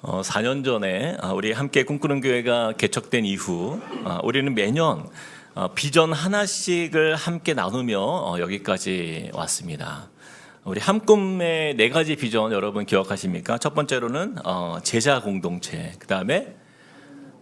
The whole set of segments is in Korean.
4년 전에 우리 함께 꿈꾸는 교회가 개척된 이후 우리는 매년 비전 하나씩을 함께 나누며 여기까지 왔습니다. 우리 한 꿈의 4가지 비전 여러분 기억하십니까? 첫 번째로는 제자 공동체, 그 다음에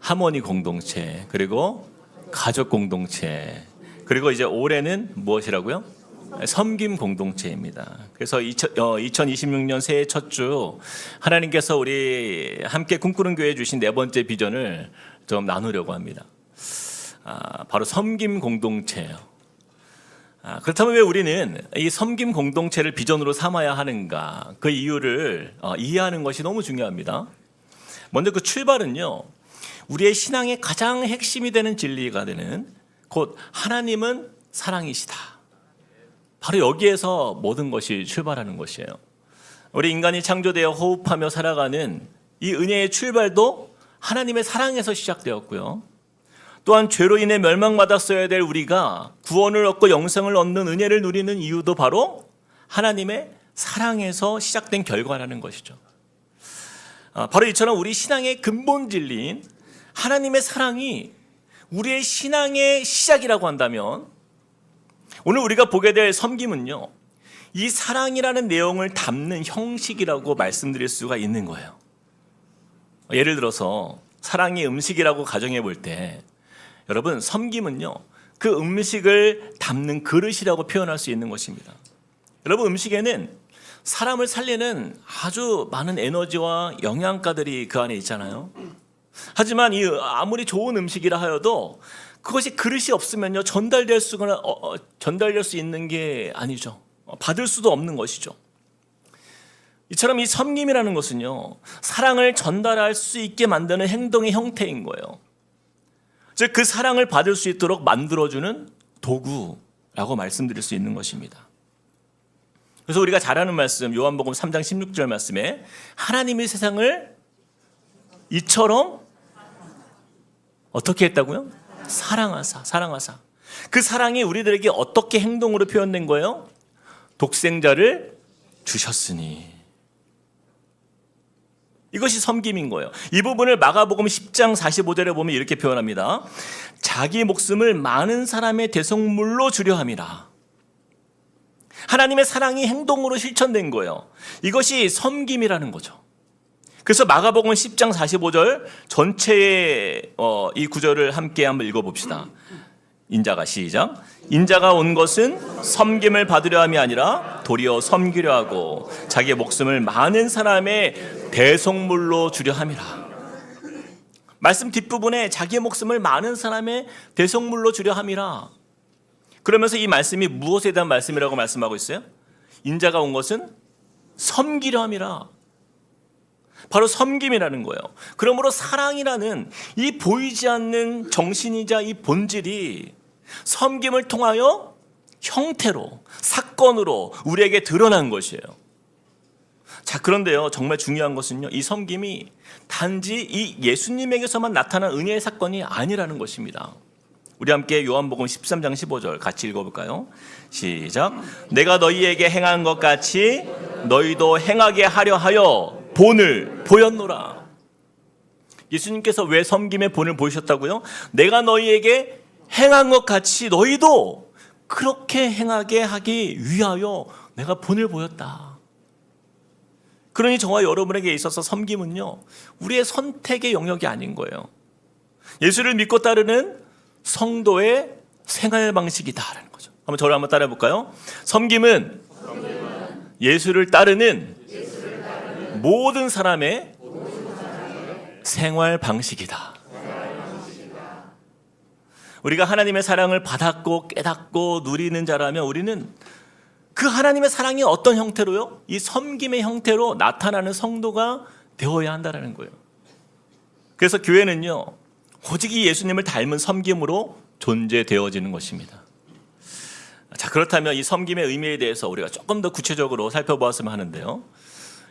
하모니 공동체, 그리고 가족 공동체, 그리고 이제 올해는 무엇이라고요? 섬김 공동체입니다. 그래서 2026년 새해 첫 주 하나님께서 우리 함께 꿈꾸는 교회에 주신 4번째 비전을 좀 나누려고 합니다. 바로 섬김 공동체예요. 그렇다면 왜 우리는 이 섬김 공동체를 비전으로 삼아야 하는가? 그 이유를 이해하는 것이 너무 중요합니다. 먼저 그 출발은요, 우리의 신앙의 가장 핵심이 되는 진리가 되는 곧 하나님은 사랑이시다. 바로 여기에서 모든 것이 출발하는 것이에요. 우리 인간이 창조되어 호흡하며 살아가는 이 은혜의 출발도 하나님의 사랑에서 시작되었고요. 또한 죄로 인해 멸망받았어야 될 우리가 구원을 얻고 영생을 얻는 은혜를 누리는 이유도 바로 하나님의 사랑에서 시작된 결과라는 것이죠. 바로 이처럼 우리 신앙의 근본 진리인 하나님의 사랑이 우리의 신앙의 시작이라고 한다면 오늘 우리가 보게 될 섬김은요, 이 사랑이라는 내용을 담는 형식이라고 말씀드릴 수가 있는 거예요. 예를 들어서 사랑이 음식이라고 가정해 볼 때 여러분, 섬김은요, 그 음식을 담는 그릇이라고 표현할 수 있는 것입니다. 여러분, 음식에는 사람을 살리는 아주 많은 에너지와 영양가들이 그 안에 있잖아요. 하지만 이 아무리 좋은 음식이라 하여도 그것이 그릇이 없으면요, 전달될 수 있는 게 아니죠. 받을 수도 없는 것이죠. 이처럼 이 섬김이라는 것은요, 사랑을 전달할 수 있게 만드는 행동의 형태인 거예요. 즉, 그 사랑을 받을 수 있도록 만들어주는 도구라고 말씀드릴 수 있는 것입니다. 그래서 우리가 잘 아는 말씀, 요한복음 3장 16절 말씀에 하나님이 세상을 이처럼 어떻게 했다고요? 사랑하사. 그 사랑이 우리들에게 어떻게 행동으로 표현된 거예요? 독생자를 주셨으니. 이것이 섬김인 거예요. 이 부분을 마가복음 10장 45절에 보면 이렇게 표현합니다. 자기 목숨을 많은 사람의 대속물로 주려 함이라. 하나님의 사랑이 행동으로 실천된 거예요. 이것이 섬김이라는 거죠. 그래서 마가복음 10장 45절 전체의 이 구절을 함께 한번 읽어봅시다. 인자가 시작. 인자가 온 것은 섬김을 받으려 함이 아니라 도리어 섬기려 하고 자기의 목숨을 많은 사람의 대속물로 주려 함이라. 말씀 뒷부분에 자기의 목숨을 많은 사람의 대속물로 주려 함이라. 그러면서 이 말씀이 무엇에 대한 말씀이라고 말씀하고 있어요? 인자가 온 것은 섬기려 함이라. 바로 섬김이라는 거예요. 그러므로 사랑이라는 이 보이지 않는 정신이자 이 본질이 섬김을 통하여 형태로, 사건으로 우리에게 드러난 것이에요. 자, 그런데요, 정말 중요한 것은요, 이 섬김이 단지 이 예수님에게서만 나타난 은혜의 사건이 아니라는 것입니다. 우리 함께 요한복음 13장 15절 같이 읽어볼까요? 시작. 내가 너희에게 행한 것 같이 너희도 행하게 하려 하여 본을 보였노라. 예수님께서 왜 섬김의 본을 보이셨다고요? 내가 너희에게 행한 것 같이 너희도 그렇게 행하게 하기 위하여 내가 본을 보였다. 그러니 저와 여러분에게 있어서 섬김은요, 우리의 선택의 영역이 아닌 거예요. 예수를 믿고 따르는 성도의 생활 방식이다라는 거죠. 저를 한번 따라해 볼까요? 섬김은 예수를 따르는 모든 사람의 생활 방식이다. 우리가 하나님의 사랑을 받았고 깨닫고 누리는 자라면 우리는 그 하나님의 사랑이 어떤 형태로요? 이 섬김의 형태로 나타나는 성도가 되어야 한다는 거예요. 그래서 교회는요, 오직 이 예수님을 닮은 섬김으로 존재되어지는 것입니다. 자, 그렇다면 이 섬김의 의미에 대해서 우리가 조금 더 구체적으로 살펴보았으면 하는데요.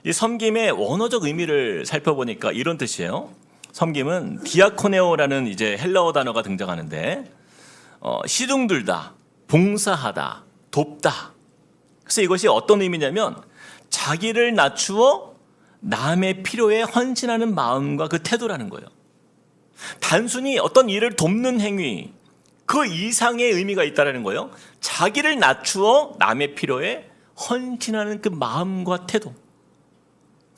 이 섬김의 원어적 의미를 살펴보니까 이런 뜻이에요. 섬김은 디아코네오라는 이제 헬라어 단어가 등장하는데 시둥들다, 봉사하다, 돕다. 그래서 이것이 어떤 의미냐면 자기를 낮추어 남의 필요에 헌신하는 마음과 그 태도라는 거예요. 단순히 어떤 일을 돕는 행위, 그 이상의 의미가 있다는 거예요. 자기를 낮추어 남의 필요에 헌신하는 그 마음과 태도.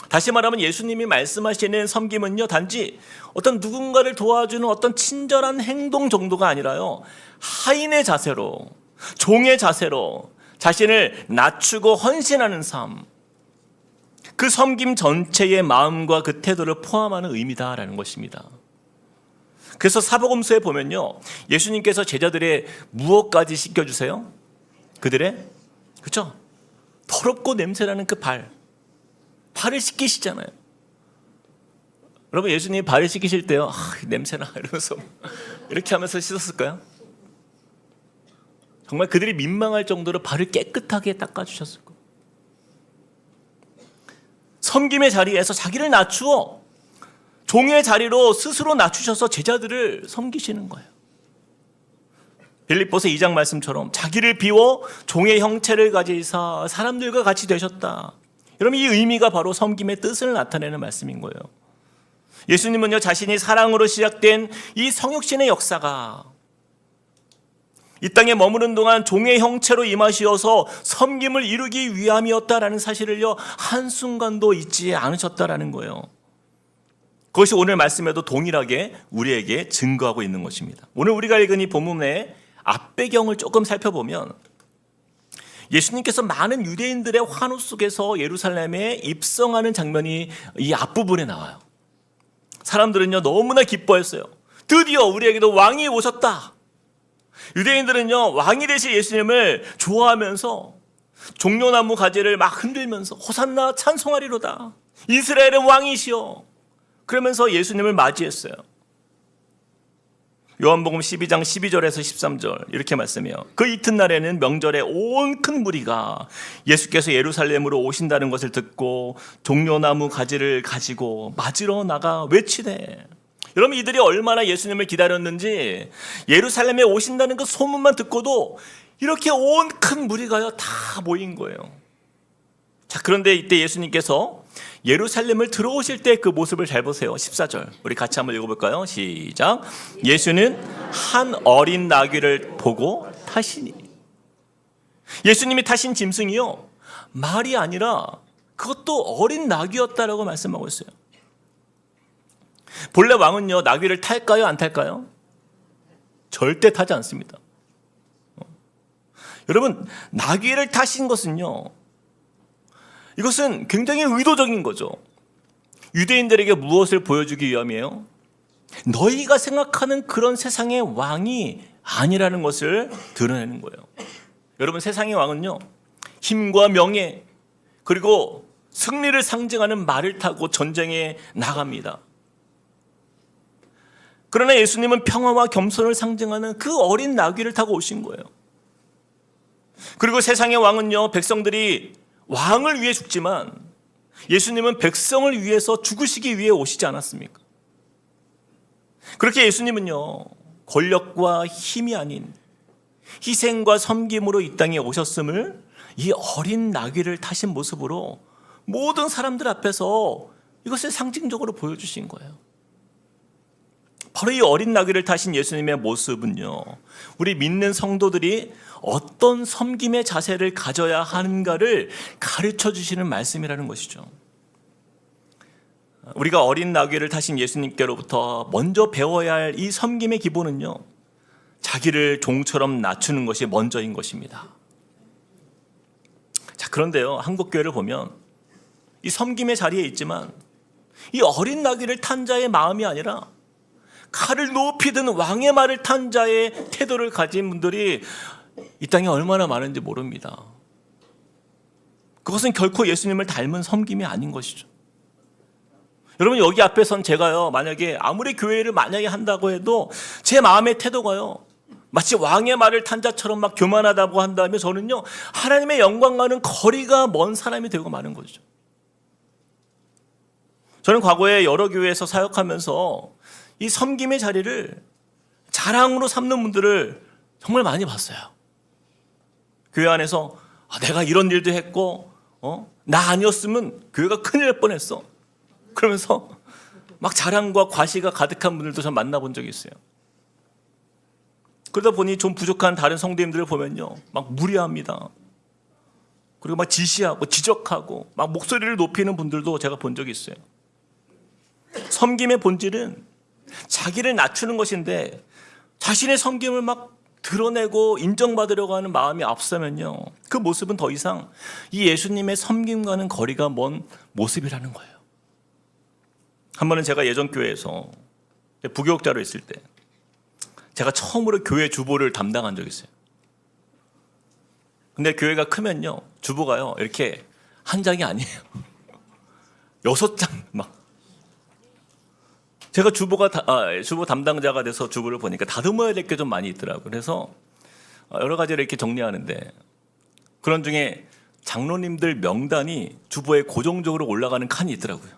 다시 말하면 예수님이 말씀하시는 섬김은요, 단지 어떤 누군가를 도와주는 어떤 친절한 행동 정도가 아니라요, 하인의 자세로, 종의 자세로 자신을 낮추고 헌신하는 삶, 그 섬김 전체의 마음과 그 태도를 포함하는 의미다라는 것입니다. 그래서 사복음서에 보면요, 예수님께서 제자들의 무엇까지 씻겨주세요? 그들의, 그렇죠? 더럽고 냄새나는 그 발을 씻기시잖아요. 여러분, 예수님이 발을 씻기실 때요, 냄새나 이러면서 이렇게 하면서 씻었을까요? 정말 그들이 민망할 정도로 발을 깨끗하게 닦아주셨을 거예요. 섬김의 자리에서 자기를 낮추어 종의 자리로 스스로 낮추셔서 제자들을 섬기시는 거예요. 빌립보서 2장 말씀처럼 자기를 비워 종의 형체를 가지사 사람들과 같이 되셨다. 여러분, 이 의미가 바로 섬김의 뜻을 나타내는 말씀인 거예요. 예수님은요, 자신이 사랑으로 시작된 이 성육신의 역사가 이 땅에 머무는 동안 종의 형체로 임하시어서 섬김을 이루기 위함이었다라는 사실을요, 한순간도 잊지 않으셨다라는 거예요. 그것이 오늘 말씀에도 동일하게 우리에게 증거하고 있는 것입니다. 오늘 우리가 읽은 이 본문의 앞배경을 조금 살펴보면 예수님께서 많은 유대인들의 환호 속에서 예루살렘에 입성하는 장면이 이 앞부분에 나와요. 사람들은요, 너무나 기뻐했어요. 드디어 우리에게도 왕이 오셨다. 유대인들은요, 왕이 되실 예수님을 좋아하면서 종려나무 가지를 막 흔들면서 호산나 찬송하리로다. 이스라엘의 왕이시여. 그러면서 예수님을 맞이했어요. 요한복음 12장 12절에서 13절 이렇게 말씀해요. 그 이튿날에는 명절에 온 큰 무리가 예수께서 예루살렘으로 오신다는 것을 듣고 종려나무 가지를 가지고 맞으러 나가 외치되, 여러분, 이들이 얼마나 예수님을 기다렸는지 예루살렘에 오신다는 그 소문만 듣고도 이렇게 온 큰 무리가요 다 모인 거예요. 자, 그런데 이때 예수님께서 예루살렘을 들어오실 때 그 모습을 잘 보세요. 14절 우리 같이 한번 읽어볼까요? 시작. 예수는 한 어린 나귀를 보고 타시니. 예수님이 타신 짐승이요, 말이 아니라 그것도 어린 나귀였다라고 말씀하고 있어요. 본래 왕은요, 나귀를 탈까요, 안 탈까요? 절대 타지 않습니다. 여러분, 나귀를 타신 것은요, 이것은 굉장히 의도적인 거죠. 유대인들에게 무엇을 보여주기 위함이에요? 너희가 생각하는 그런 세상의 왕이 아니라는 것을 드러내는 거예요. 여러분, 세상의 왕은요, 힘과 명예 그리고 승리를 상징하는 말을 타고 전쟁에 나갑니다. 그러나 예수님은 평화와 겸손을 상징하는 그 어린 나귀를 타고 오신 거예요. 그리고 세상의 왕은요, 백성들이 왕을 위해 죽지만 예수님은 백성을 위해서 죽으시기 위해 오시지 않았습니까? 그렇게 예수님은요, 권력과 힘이 아닌 희생과 섬김으로 이 땅에 오셨음을 이 어린 나귀를 타신 모습으로 모든 사람들 앞에서 이것을 상징적으로 보여주신 거예요. 바로 이 어린 나귀를 타신 예수님의 모습은요, 우리 믿는 성도들이 어떤 섬김의 자세를 가져야 하는가를 가르쳐 주시는 말씀이라는 것이죠. 우리가 어린 나귀를 타신 예수님께로부터 먼저 배워야 할 이 섬김의 기본은요, 자기를 종처럼 낮추는 것이 먼저인 것입니다. 자, 그런데요, 한국교회를 보면 이 섬김의 자리에 있지만 이 어린 나귀를 탄 자의 마음이 아니라 칼을 높이 든 왕의 말을 탄 자의 태도를 가진 분들이 이 땅에 얼마나 많은지 모릅니다. 그것은 결코 예수님을 닮은 섬김이 아닌 것이죠. 여러분, 여기 앞에 선 제가요, 만약에 아무리 교회를 만약에 한다고 해도 제 마음의 태도가요, 마치 왕의 말을 탄 자처럼 막 교만하다고 한다면 저는요, 하나님의 영광과는 거리가 먼 사람이 되고 마는 거죠. 저는 과거에 여러 교회에서 사역하면서 이 섬김의 자리를 자랑으로 삼는 분들을 정말 많이 봤어요. 교회 안에서 내가 이런 일도 했고 나 아니었으면 교회가 큰일 날 뻔했어. 그러면서 막 자랑과 과시가 가득한 분들도 전 만나본 적이 있어요. 그러다 보니 좀 부족한 다른 성도님들을 보면요, 막 무례합니다. 그리고 막 지시하고 지적하고 막 목소리를 높이는 분들도 제가 본 적이 있어요. 섬김의 본질은 자기를 낮추는 것인데 자신의 섬김을 막 드러내고 인정받으려고 하는 마음이 앞서면요, 그 모습은 더 이상 이 예수님의 섬김과는 거리가 먼 모습이라는 거예요. 한 번은 제가 예전 교회에서 부교육자로 있을 때 제가 처음으로 교회 주보를 담당한 적이 있어요. 근데 교회가 크면요, 주보가요 이렇게 한 장이 아니에요. 6장 막. 제가 주보 담당자가 돼서 주보를 보니까 다듬어야 될 게 좀 많이 있더라고요. 그래서 여러 가지를 이렇게 정리하는데 그런 중에 장로님들 명단이 주보에 고정적으로 올라가는 칸이 있더라고요.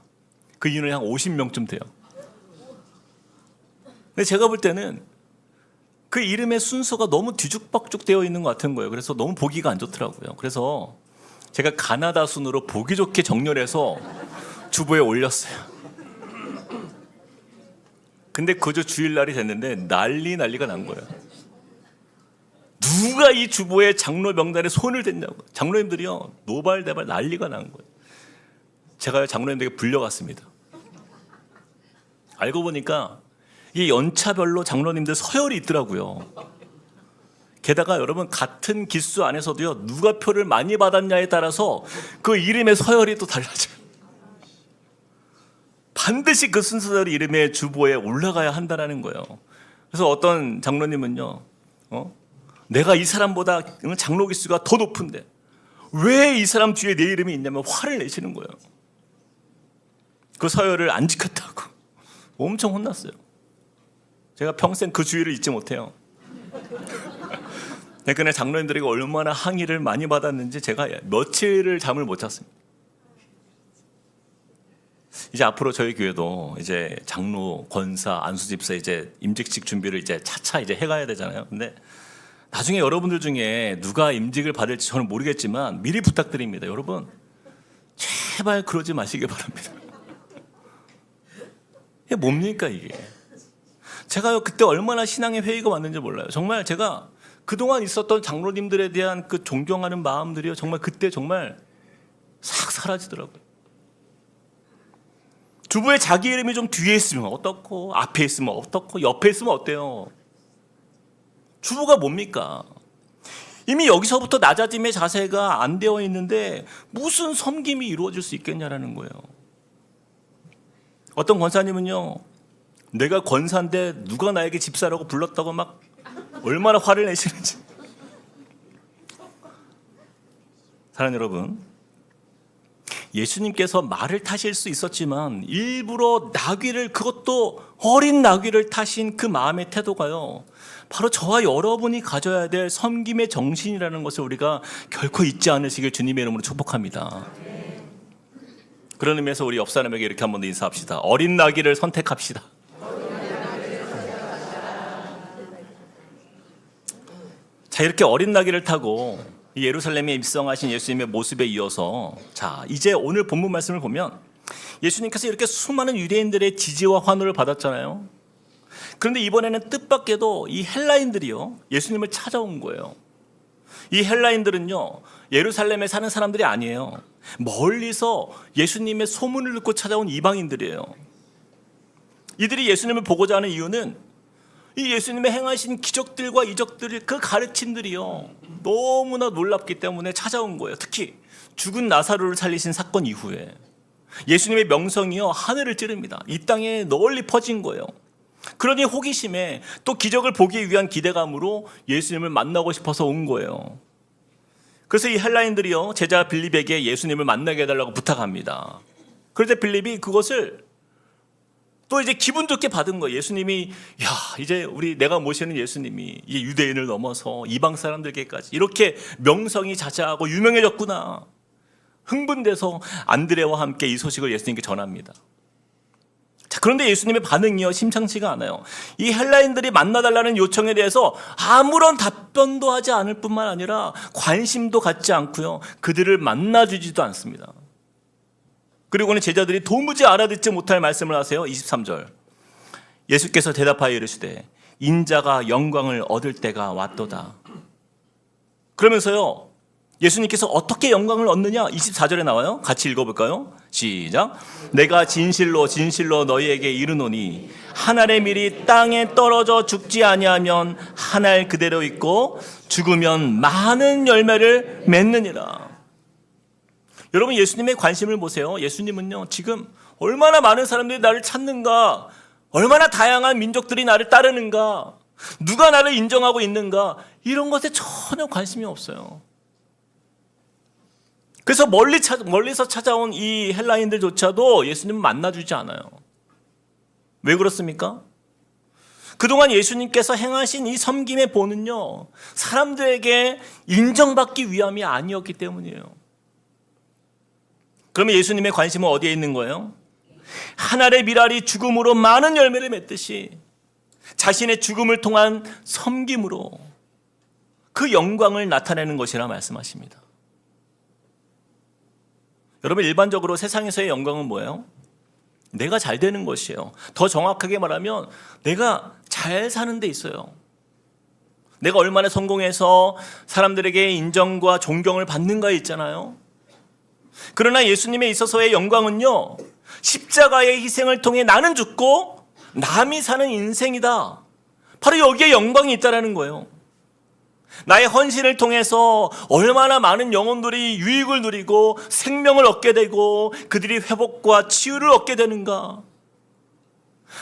그 인원이 한 50명쯤 돼요. 근데 제가 볼 때는 그 이름의 순서가 너무 뒤죽박죽 되어 있는 것 같은 거예요. 그래서 너무 보기가 안 좋더라고요. 그래서 제가 가나다 순으로 보기 좋게 정렬해서 주보에 올렸어요. 근데 그저 주일날이 됐는데 난리가 난 거예요. 누가 이 주보에 장로 명단에 손을 댔냐고. 장로님들이요, 노발대발 난리가 난 거예요. 제가 장로님들에게 불려갔습니다. 알고 보니까 이 연차별로 장로님들 서열이 있더라고요. 게다가 여러분, 같은 기수 안에서도요, 누가 표를 많이 받았냐에 따라서 그 이름의 서열이 또 달라져요. 반드시 그 순서대로 이름의 주보에 올라가야 한다는 거예요. 그래서 어떤 장로님은요, 내가 이 사람보다 장로 기수가 더 높은데 왜 이 사람 뒤에 내 이름이 있냐면 화를 내시는 거예요. 그 서열을 안 지켰다고 엄청 혼났어요. 제가 평생 그 주의를 잊지 못해요. 그날 장로님들에게 얼마나 항의를 많이 받았는지 제가 며칠을 잠을 못 잤습니다. 이제 앞으로 저희 교회도 이제 장로, 권사, 안수집사 이제 임직식 준비를 이제 차차 이제 해가야 되잖아요. 근데 나중에 여러분들 중에 누가 임직을 받을지 저는 모르겠지만 미리 부탁드립니다. 여러분, 제발 그러지 마시길 바랍니다. 이게 뭡니까 이게? 제가 그때 얼마나 신앙의 회의가 왔는지 몰라요. 정말 제가 그동안 있었던 장로님들에 대한 그 존경하는 마음들이요, 정말 그때 정말 싹 사라지더라고요. 주부에 자기 이름이 좀 뒤에 있으면 어떻고, 앞에 있으면 어떻고, 옆에 있으면 어때요? 주부가 뭡니까? 이미 여기서부터 낮아짐의 자세가 안 되어 있는데 무슨 섬김이 이루어질 수 있겠냐라는 거예요. 어떤 권사님은요, 내가 권사인데 누가 나에게 집사라고 불렀다고 막 얼마나 화를 내시는지. 사랑하는 여러분, 예수님께서 말을 타실 수 있었지만 일부러 나귀를, 그것도 어린 나귀를 타신 그 마음의 태도가요, 바로 저와 여러분이 가져야 될 섬김의 정신이라는 것을 우리가 결코 잊지 않으시길 주님의 이름으로 축복합니다. 그런 의미에서 우리 옆 사람에게 이렇게 한번 더 인사합시다. 어린 나귀를 선택합시다. 자, 이렇게 어린 나귀를 타고 예루살렘에 입성하신 예수님의 모습에 이어서, 자, 이제 오늘 본문 말씀을 보면 예수님께서 이렇게 수많은 유대인들의 지지와 환호를 받았잖아요. 그런데 이번에는 뜻밖에도 이 헬라인들이요, 예수님을 찾아온 거예요. 이 헬라인들은요, 예루살렘에 사는 사람들이 아니에요. 멀리서 예수님의 소문을 듣고 찾아온 이방인들이에요. 이들이 예수님을 보고자 하는 이유는 이 예수님의 행하신 기적들과 이적들, 그 가르침들이요, 너무나 놀랍기 때문에 찾아온 거예요. 특히 죽은 나사로를 살리신 사건 이후에 예수님의 명성이요, 하늘을 찌릅니다. 이 땅에 널리 퍼진 거예요. 그러니 호기심에 또 기적을 보기 위한 기대감으로 예수님을 만나고 싶어서 온 거예요. 그래서 이 헬라인들이요, 제자 빌립에게 예수님을 만나게 해달라고 부탁합니다. 그런데 빌립이 그것을 또 이제 기분 좋게 받은 거예요. 예수님이, 야, 이제 내가 모시는 예수님이 이 유대인을 넘어서 이방 사람들께까지 이렇게 명성이 자자하고 유명해졌구나. 흥분돼서 안드레와 함께 이 소식을 예수님께 전합니다. 자, 그런데 예수님의 반응이요, 심상치가 않아요. 이 헬라인들이 만나달라는 요청에 대해서 아무런 답변도 하지 않을 뿐만 아니라 관심도 갖지 않고요, 그들을 만나주지도 않습니다. 그리고는 제자들이 도무지 알아듣지 못할 말씀을 하세요. 23절. 예수께서 대답하여 이르시되 인자가 영광을 얻을 때가 왔도다. 그러면서요, 예수님께서 어떻게 영광을 얻느냐? 24절에 나와요. 같이 읽어볼까요? 시작. 내가 진실로 진실로 너희에게 이르노니 한 알의 밀이 땅에 떨어져 죽지 아니하면 한 알 그대로 있고 죽으면 많은 열매를 맺느니라. 여러분, 예수님의 관심을 보세요. 예수님은요, 지금 얼마나 많은 사람들이 나를 찾는가, 얼마나 다양한 민족들이 나를 따르는가, 누가 나를 인정하고 있는가, 이런 것에 전혀 관심이 없어요. 그래서 멀리서 찾아온 이 헬라인들조차도 예수님을 만나주지 않아요. 왜 그렇습니까? 그동안 예수님께서 행하신 이 섬김의 본은요, 사람들에게 인정받기 위함이 아니었기 때문이에요. 그러면 예수님의 관심은 어디에 있는 거예요? 한 알의 밀알이 죽음으로 많은 열매를 맺듯이 자신의 죽음을 통한 섬김으로 그 영광을 나타내는 것이라 말씀하십니다. 여러분, 일반적으로 세상에서의 영광은 뭐예요? 내가 잘 되는 것이에요. 더 정확하게 말하면 내가 잘 사는 데 있어요. 내가 얼마나 성공해서 사람들에게 인정과 존경을 받는가에 있잖아요. 그러나 예수님에 있어서의 영광은요, 십자가의 희생을 통해 나는 죽고 남이 사는 인생이다. 바로 여기에 영광이 있다는 거예요. 나의 헌신을 통해서 얼마나 많은 영혼들이 유익을 누리고 생명을 얻게 되고 그들이 회복과 치유를 얻게 되는가.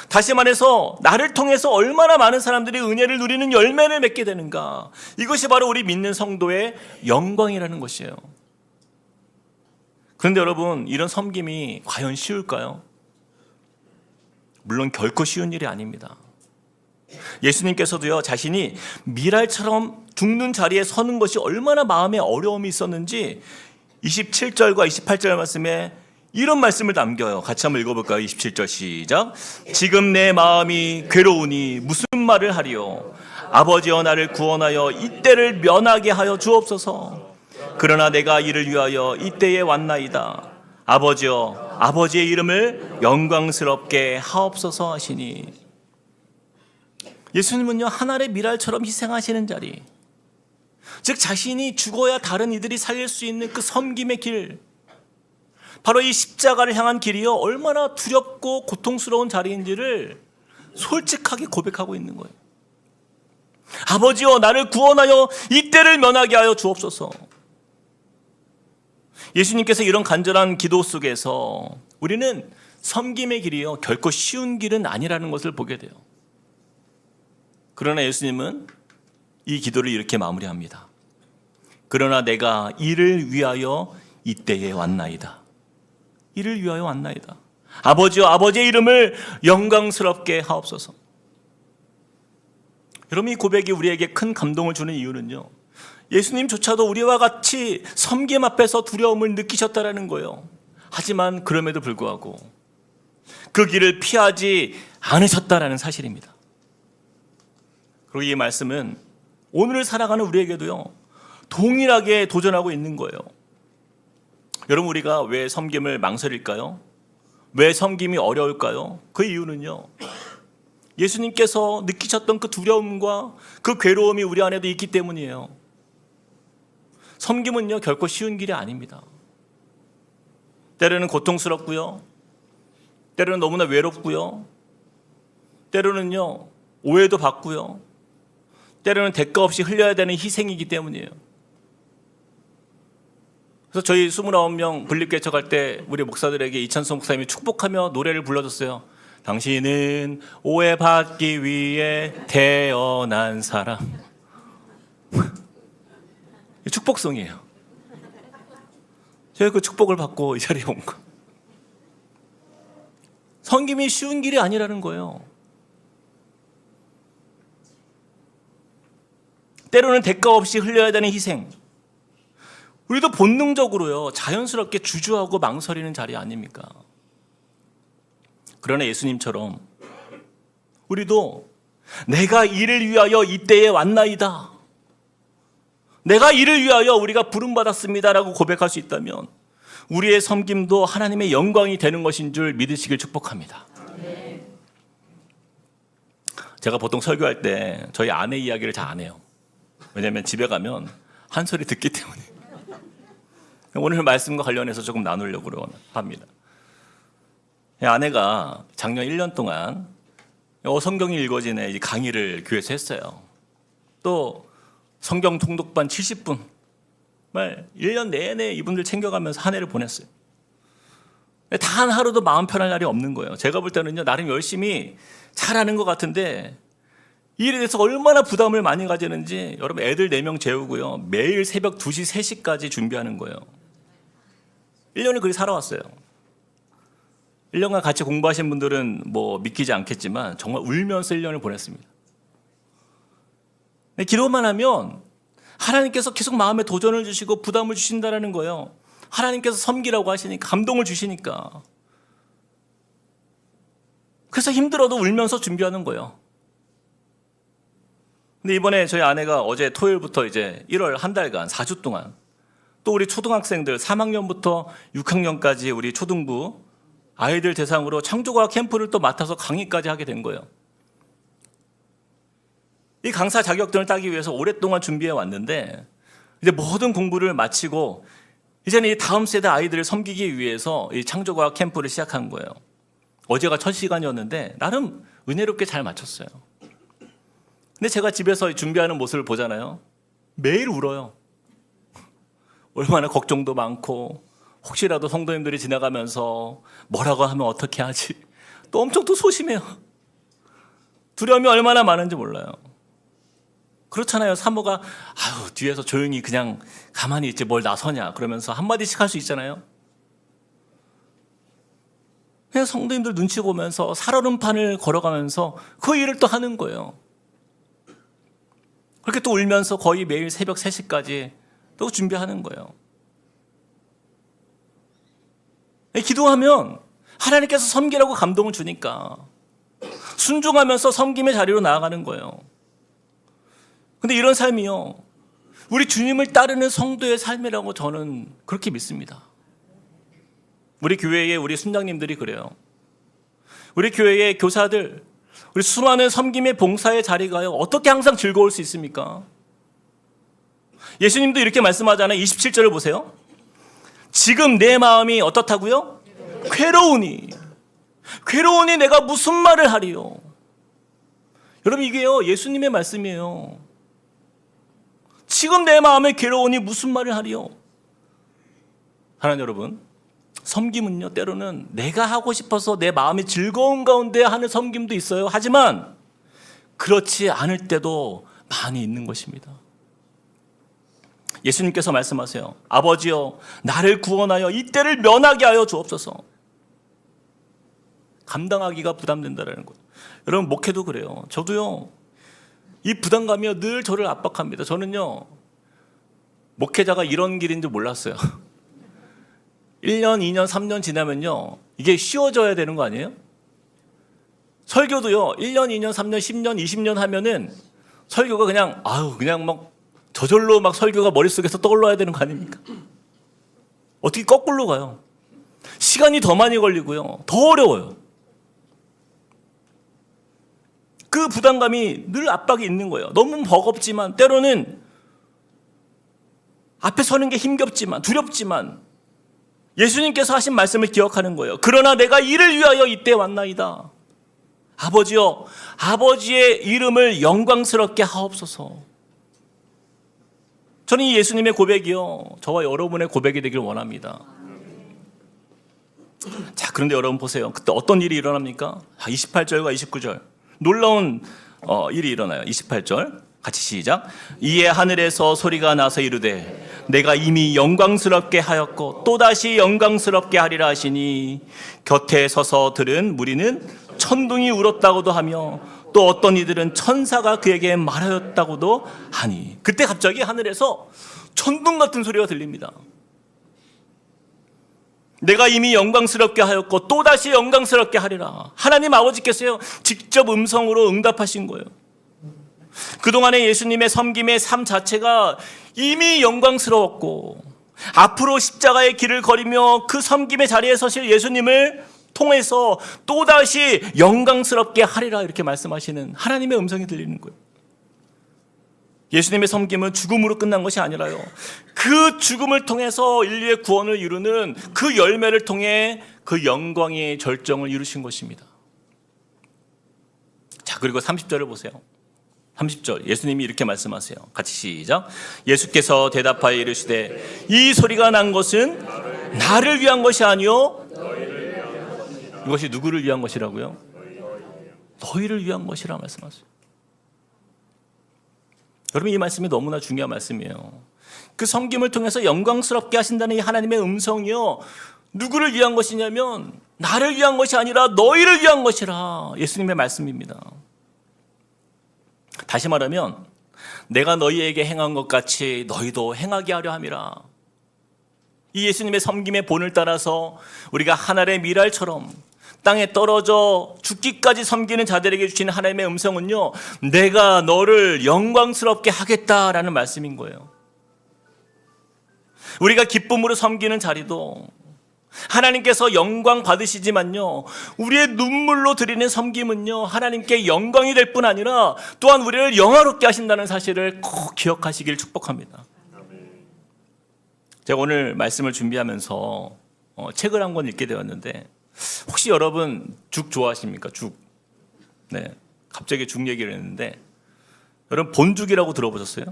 다시 말해서 나를 통해서 얼마나 많은 사람들이 은혜를 누리는 열매를 맺게 되는가. 이것이 바로 우리 믿는 성도의 영광이라는 것이에요. 그런데 여러분, 이런 섬김이 과연 쉬울까요? 물론 결코 쉬운 일이 아닙니다. 예수님께서도요, 자신이 밀알처럼 죽는 자리에 서는 것이 얼마나 마음에 어려움이 있었는지 27절과 28절 말씀에 이런 말씀을 남겨요. 같이 한번 읽어볼까요? 27절 시작. 지금 내 마음이 괴로우니 무슨 말을 하리요? 아버지여, 나를 구원하여 이때를 면하게 하여 주옵소서. 그러나 내가 이를 위하여 이때에 왔나이다. 아버지여, 아버지의 이름을 영광스럽게 하옵소서 하시니. 예수님은요, 한 알의 밀알처럼 희생하시는 자리, 즉 자신이 죽어야 다른 이들이 살릴 수 있는 그 섬김의 길, 바로 이 십자가를 향한 길이요, 얼마나 두렵고 고통스러운 자리인지를 솔직하게 고백하고 있는 거예요. 아버지여, 나를 구원하여 이때를 면하게 하여 주옵소서. 예수님께서 이런 간절한 기도 속에서 우리는 섬김의 길이요, 결코 쉬운 길은 아니라는 것을 보게 돼요. 그러나 예수님은 이 기도를 이렇게 마무리합니다. 그러나 내가 이를 위하여 이때에 왔나이다. 이를 위하여 왔나이다. 아버지여, 아버지의 이름을 영광스럽게 하옵소서. 여러분, 이 고백이 우리에게 큰 감동을 주는 이유는요, 예수님조차도 우리와 같이 섬김 앞에서 두려움을 느끼셨다라는 거예요. 하지만 그럼에도 불구하고 그 길을 피하지 않으셨다라는 사실입니다. 그리고 이 말씀은 오늘을 살아가는 우리에게도요, 동일하게 도전하고 있는 거예요. 여러분, 우리가 왜 섬김을 망설일까요? 왜 섬김이 어려울까요? 그 이유는요, 예수님께서 느끼셨던 그 두려움과 그 괴로움이 우리 안에도 있기 때문이에요. 섬김은요, 결코 쉬운 길이 아닙니다. 때로는 고통스럽고요, 때로는 너무나 외롭고요, 때로는요, 오해도 받고요, 때로는 대가 없이 흘려야 되는 희생이기 때문이에요. 그래서 저희 29명 분립개척할 때 우리 목사들에게 이찬수 목사님이 축복하며 노래를 불러줬어요. 당신은 오해받기 위해 태어난 사람. 축복송이에요. 제가 그 축복을 받고 이 자리에 온 거. 섬김이 쉬운 길이 아니라는 거예요. 때로는 대가 없이 흘려야 되는 희생. 우리도 본능적으로요, 자연스럽게 주저하고 망설이는 자리 아닙니까? 그러나 예수님처럼 우리도 내가 이를 위하여 이때에 왔나이다, 내가 이를 위하여 우리가 부름받았습니다라고 고백할 수 있다면 우리의 섬김도 하나님의 영광이 되는 것인 줄 믿으시길 축복합니다. 제가 보통 설교할 때 저희 아내 이야기를 잘 안 해요. 왜냐하면 집에 가면 한 소리 듣기 때문에. 오늘 말씀과 관련해서 조금 나누려고 합니다. 아내가 작년 1년 동안 성경이 읽어지는 강의를 교회에서 했어요. 또 성경 통독반 70분, 정말 1년 내내 이분들 챙겨가면서 한 해를 보냈어요. 단 하루도 마음 편할 날이 없는 거예요. 제가 볼 때는요, 나름 열심히 잘하는 것 같은데 이 일에 대해서 얼마나 부담을 많이 가지는지. 여러분, 애들 4명 재우고요, 매일 새벽 2시, 3시까지 준비하는 거예요. 1년을 그렇게 살아왔어요. 1년간 같이 공부하신 분들은 뭐 믿기지 않겠지만 정말 울면서 1년을 보냈습니다. 기도만 하면 하나님께서 계속 마음에 도전을 주시고 부담을 주신다는 거예요. 하나님께서 섬기라고 하시니까, 감동을 주시니까. 그래서 힘들어도 울면서 준비하는 거예요. 근데 이번에 저희 아내가 어제 토요일부터 이제 1월 한 달간 4주 동안 또 우리 초등학생들 3학년부터 6학년까지 우리 초등부 아이들 대상으로 창조과학 캠프를 또 맡아서 강의까지 하게 된 거예요. 이 강사 자격증을 따기 위해서 오랫동안 준비해 왔는데 이제 모든 공부를 마치고 이제는 이 다음 세대 아이들을 섬기기 위해서 이 창조과학 캠프를 시작한 거예요. 어제가 첫 시간이었는데 나름 은혜롭게 잘 마쳤어요. 근데 제가 집에서 준비하는 모습을 보잖아요. 매일 울어요. 얼마나 걱정도 많고, 혹시라도 성도님들이 지나가면서 뭐라고 하면 어떻게 하지? 또 엄청 또 소심해요. 두려움이 얼마나 많은지 몰라요. 그렇잖아요. 사모가 뒤에서 조용히 그냥 가만히 있지 뭘 나서냐 그러면서 한마디씩 할 수 있잖아요. 그냥 성도님들 눈치 보면서 살얼음판을 걸어가면서 그 일을 또 하는 거예요. 그렇게 또 울면서 거의 매일 새벽 3시까지 또 준비하는 거예요. 기도하면 하나님께서 섬기라고 감동을 주니까 순종하면서 섬김의 자리로 나아가는 거예요. 근데 이런 삶이요, 우리 주님을 따르는 성도의 삶이라고 저는 그렇게 믿습니다. 우리 교회의 우리 순장님들이 그래요. 우리 교회의 교사들, 우리 수많은 섬김의 봉사의 자리가요, 어떻게 항상 즐거울 수 있습니까? 예수님도 이렇게 말씀하잖아요. 27절을 보세요. 지금 내 마음이 어떻다고요? 괴로우니 내가 무슨 말을 하리요? 여러분, 이게요, 예수님의 말씀이에요. 지금 내 마음이 괴로우니 무슨 말을 하리요? 하나님 여러분, 섬김은요, 때로는 내가 하고 싶어서 내 마음이 즐거운 가운데 하는 섬김도 있어요. 하지만 그렇지 않을 때도 많이 있는 것입니다. 예수님께서 말씀하세요. 아버지여, 나를 구원하여 이 때를 면하게 하여 주옵소서. 감당하기가 부담된다는 거예요. 여러분, 목회도 그래요. 저도요, 이 부담감이 늘 저를 압박합니다. 저는요, 목회자가 이런 길인 줄 몰랐어요. 1년, 2년, 3년 지나면요, 이게 쉬워져야 되는 거 아니에요? 설교도요, 1년, 2년, 3년, 10년, 20년 하면은 설교가 그냥 막 저절로 막 설교가 머릿속에서 떠올라야 되는 거 아닙니까? 어떻게 거꾸로 가요? 시간이 더 많이 걸리고요, 더 어려워요. 그 부담감이 늘 압박이 있는 거예요. 너무 버겁지만, 때로는 앞에 서는 게 힘겹지만, 두렵지만 예수님께서 하신 말씀을 기억하는 거예요. 그러나 내가 이를 위하여 이때 왔나이다. 아버지여, 아버지의 이름을 영광스럽게 하옵소서. 저는 이 예수님의 고백이요, 저와 여러분의 고백이 되길 원합니다. 자, 그런데 여러분 보세요. 그때 어떤 일이 일어납니까? 28절과 29절. 놀라운 일이 일어나요. 28절 같이 시작. 이에 하늘에서 소리가 나서 이르되 내가 이미 영광스럽게 하였고 또다시 영광스럽게 하리라 하시니 곁에 서서 들은 무리는 천둥이 울었다고도 하며 또 어떤 이들은 천사가 그에게 말하였다고도 하니. 그때 갑자기 하늘에서 천둥 같은 소리가 들립니다. 내가 이미 영광스럽게 하였고 또다시 영광스럽게 하리라. 하나님 아버지께서요, 직접 음성으로 응답하신 거예요. 그동안의 예수님의 섬김의 삶 자체가 이미 영광스러웠고 앞으로 십자가의 길을 걸으며 그 섬김의 자리에 서실 예수님을 통해서 또다시 영광스럽게 하리라 이렇게 말씀하시는 하나님의 음성이 들리는 거예요. 예수님의 섬김은 죽음으로 끝난 것이 아니라요, 그 죽음을 통해서 인류의 구원을 이루는 그 열매를 통해 그 영광의 절정을 이루신 것입니다. 자, 그리고 30절을 보세요. 30절 예수님이 이렇게 말씀하세요. 같이 시작. 예수께서 대답하여 이르시되 이 소리가 난 것은 나를 위한 것이 아니요, 이것이 누구를 위한 것이라고요? 너희를 위한 것이라 말씀하세요. 여러분, 이 말씀이 너무나 중요한 말씀이에요. 그 섬김을 통해서 영광스럽게 하신다는 이 하나님의 음성이요, 누구를 위한 것이냐면 나를 위한 것이 아니라 너희를 위한 것이라 예수님의 말씀입니다. 다시 말하면 내가 너희에게 행한 것 같이 너희도 행하게 하려 함이라. 이 예수님의 섬김의 본을 따라서 우리가 하늘의 미랄처럼 땅에 떨어져 죽기까지 섬기는 자들에게 주시는 하나님의 음성은요, 내가 너를 영광스럽게 하겠다라는 말씀인 거예요. 우리가 기쁨으로 섬기는 자리도 하나님께서 영광 받으시지만요, 우리의 눈물로 드리는 섬김은요, 하나님께 영광이 될 뿐 아니라 또한 우리를 영화롭게 하신다는 사실을 꼭 기억하시길 축복합니다. 제가 오늘 말씀을 준비하면서 책을 한 권 읽게 되었는데, 혹시 여러분 죽 좋아하십니까? 죽. 네, 갑자기 죽 얘기를 했는데 여러분 본죽이라고 들어보셨어요?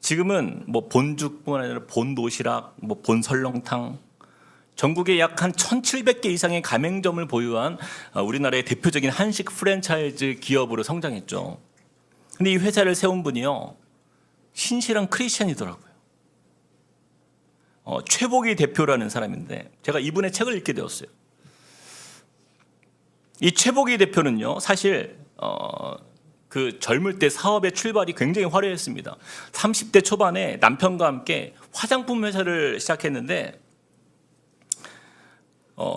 지금은 뭐 본죽뿐만 아니라 본도시락, 뭐 본설렁탕, 전국에 약 한 1,700개 이상의 가맹점을 보유한 우리나라의 대표적인 한식 프랜차이즈 기업으로 성장했죠. 근데 이 회사를 세운 분이요, 신실한 크리스천이더라고요. 최복이 대표라는 사람인데 제가 이분의 책을 읽게 되었어요. 이 최복이 대표는요, 사실 그 젊을 때 사업의 출발이 굉장히 화려했습니다. 30대 초반에 남편과 함께 화장품 회사를 시작했는데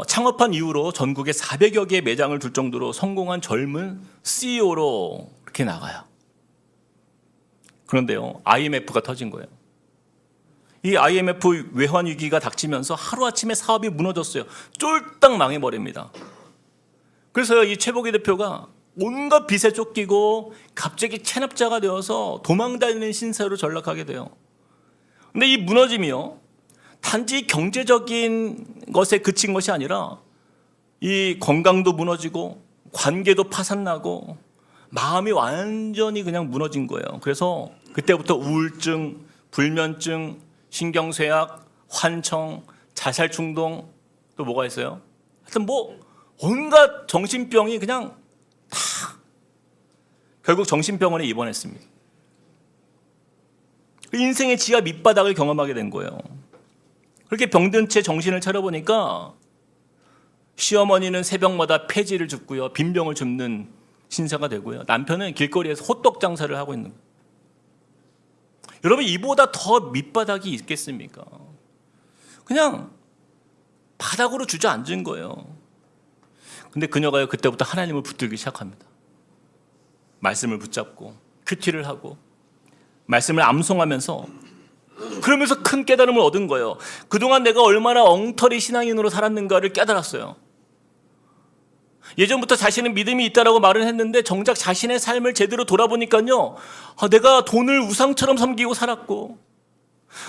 창업한 이후로 전국에 400여 개의 매장을 둘 정도로 성공한 젊은 CEO로 이렇게 나가요. 그런데요, IMF가 터진 거예요. 이 IMF 외환 위기가 닥치면서 하루아침에 사업이 무너졌어요. 쫄딱 망해버립니다. 그래서 이 최복희 대표가 온갖 빚에 쫓기고 갑자기 체납자가 되어서 도망다니는 신세로 전락하게 돼요. 근데 이 무너짐이요, 단지 경제적인 것에 그친 것이 아니라 이 건강도 무너지고 관계도 파산나고 마음이 완전히 그냥 무너진 거예요. 그래서 그때부터 우울증, 불면증, 신경쇠약, 환청, 자살충동, 또 뭐가 있어요? 하여튼 뭐 온갖 정신병이 그냥 다 결국 정신병원에 입원했습니다. 인생의 지하 밑바닥을 경험하게 된 거예요. 그렇게 병든 채 정신을 차려보니까 시어머니는 새벽마다 폐지를 줍고요, 빈병을 줍는 신세가 되고요, 남편은 길거리에서 호떡 장사를 하고 있는 거예요. 여러분, 이보다 더 밑바닥이 있겠습니까? 그냥 바닥으로 주저앉은 거예요. 근데 그녀가 그때부터 하나님을 붙들기 시작합니다. 말씀을 붙잡고 큐티를 하고 말씀을 암송하면서, 그러면서 큰 깨달음을 얻은 거예요. 그동안 내가 얼마나 엉터리 신앙인으로 살았는가를 깨달았어요. 예전부터 자신은 믿음이 있다라고 말을 했는데 정작 자신의 삶을 제대로 돌아보니까요, 내가 돈을 우상처럼 섬기고 살았고